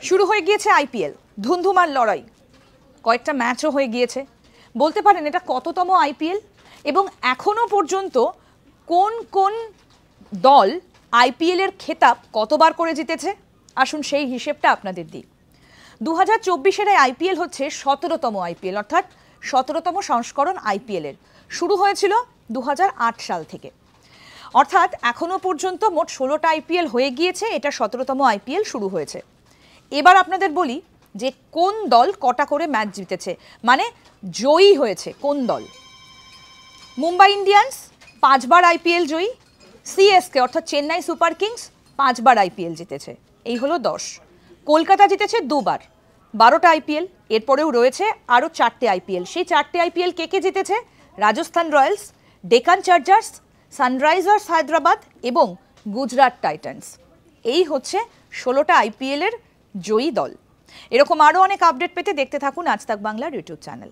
শুরু হয়ে গিয়েছে আইপিএল, ধুন্ধুমার লড়াই, কয়েকটা ম্যাচও হয়ে গিয়েছে। বলতে পারেন এটা কততম আইপিএল এবং এখনো পর্যন্ত কোন কোন দল আইপিএলের খেতাব কতবার করে জিতেছে? আসুন সেই হিসেবটা আপনাদের দিই। 2024-এর আইপিএল হচ্ছে 17তম আইপিএল, অর্থাৎ 17তম সংস্করণ আইপিএলের। শুরু হয়েছিল 2008 সাল থেকে, অর্থাৎ এখনো পর্যন্ত মোট 16টা আইপিএল হয়ে গিয়েছে, এটা 17তম আইপিএল শুরু হয়েছে। এবার আপনাদের বলি যে কোন দল কটা করে ম্যাচ জিতেছে, মানে জয়ী হয়েছে কোন দল। মুম্বাই ইন্ডিয়ান্স 5 বার আইপিএল জয়ী, সিএসকে অর্থাৎ চেন্নাই সুপার কিংস 5 বার আইপিএল জিতেছে, এই হলো 10। কলকাতা জিতেছে 2 বার, 12টা আইপিএল। এরপরেও রয়েছে আরও 4টে আইপিএল। সেই 4টে আইপিএল কে কে জিতেছে? Rajasthan Royals, Deccan chargers, Sunrisers Hyderabad এবং গুজরাট টাইটান্স। এই হচ্ছে 16টা আইপিএলের জয়ী দল। এরকম আরও অনেক আপডেট পেতে দেখতে থাকুন আজ তাক বাংলার ইউটিউব চ্যানেল।